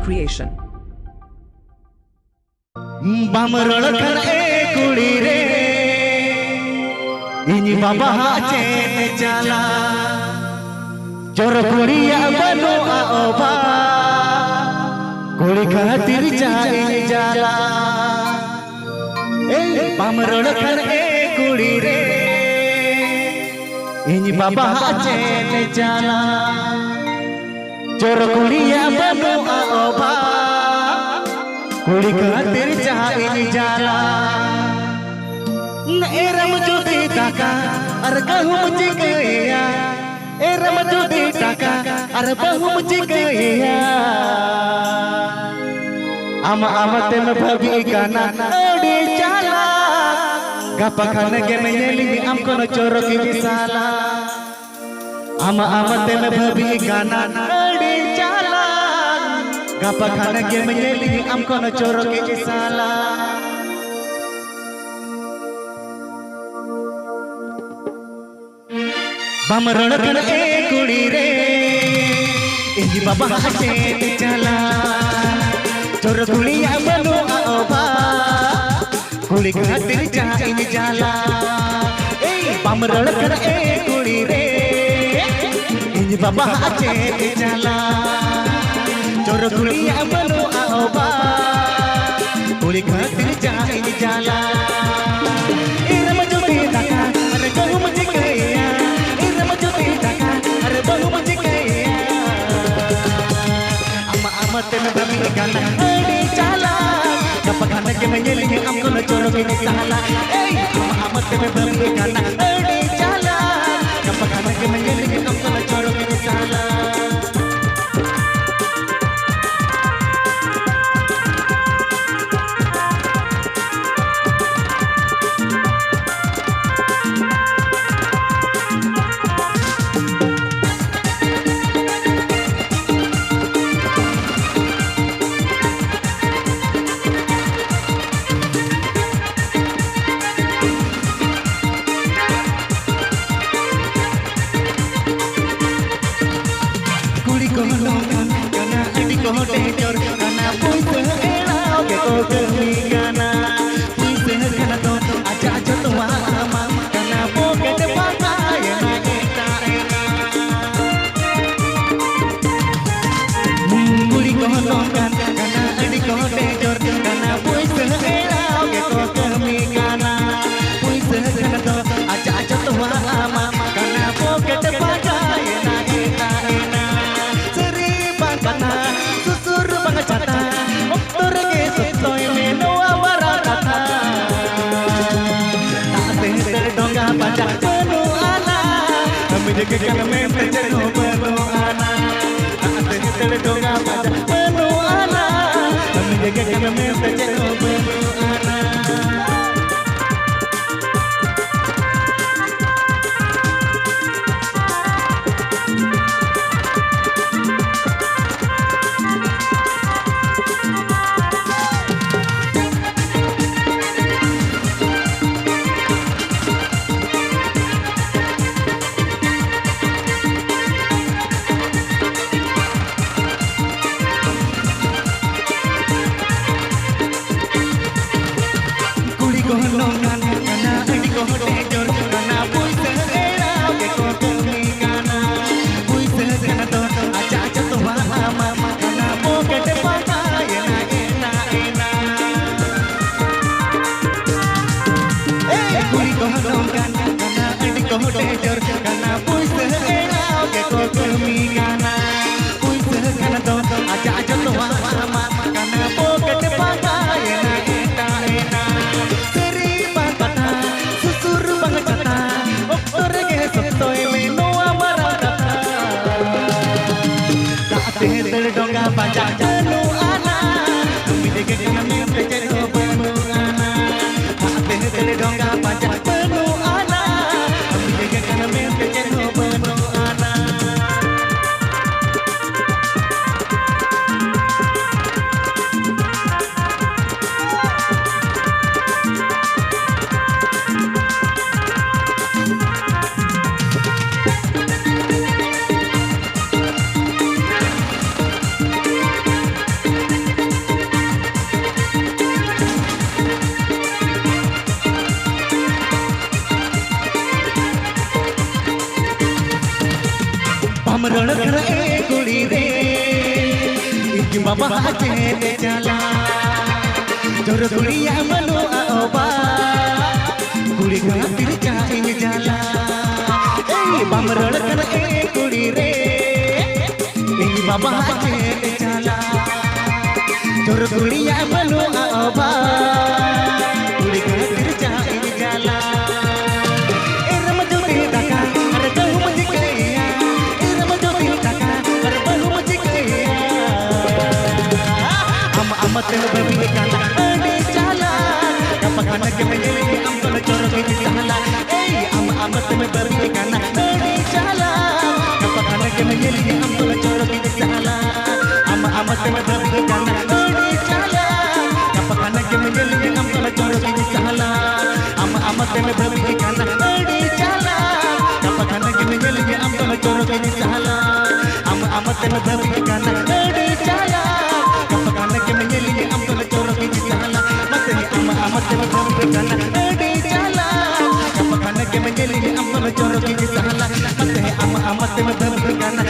creation. Bamrol kare kudi re, ini baba chen jala, jor kudi abano aoba, kudi khatir jai jala. Bamrol kare kudi re, ini baba chen jala, jor kudi abano aoba. Kudi khatir jai jala, eram jodi taka, ar kahum jikaya, eram jodi taka, ar bahum jikaya. Ama ama tem bhabi kana adi jala, gapa khane ke meyeli am kono choro ki bisala. Ama ama tem bhabi kana adi jala. Gapa khana ke meyeli am kono choro ke jisala. Bamrol kare kudi re, ini baba chen jala, chor kudi abano aoba, kudi khatir jai jala. Bamrol kare kudi re, ini baba chen jala. Jor kudi abano aoba, kudi khatir jai jala. Eram jodi taka, ar bahum jikaya, eram jodi taka, ar bahum jikaya. Ama ama tem bhabi kana adi jala, gapa khane ke meyeli am kono choro ki sala. Ama ama tem bhabi kana adi jala, gapa khane ke meyeli am kono choro ki sala. Kana adi ko jor kana puise elao ke ko kami kana puise kana to aja aja to mama kana poket pata ya na eta ena kudi ko kana adi ko jor kana puise elao ke ko kami kana puise kana to aja aja to mama kana poket pata ya na eta ena. Susur bangacata, oktor ke sotoy meno awarakata. Taate ter donga baca penuh ana, kami jaga kami terjeno penuh ana. Taate ter donga baca penuh ana, kami jaga kami terjeno penuh ana. बामरण करे कुड़ी रे इनकी बाबा चेले चला जोर गुड़िया मनो आबा कुड़ी खातिर चाइन जाला ए बामरण करे कुड़ी रे इनकी बाबा चेले चला जोर गुड़िया मनो आबा कुड़ी खातिर चाइन जाला amat babi kana ade chala kapakana ke menjeli am kono corok di sahala amat babi kana ade chala kapakana ke menjeli am kono corok di sahala amat babi kana ade chala kapakana ke menjeli am kono corok di sahala amat babi kana ade chala kapakana ke menjeli am kono corok di sahala amat babi kana ade chala kapakana ke menjeli am kono corok di sahala amat babi kana ade chala kapakana ke menjeli am kono corok di sahala amat babi kana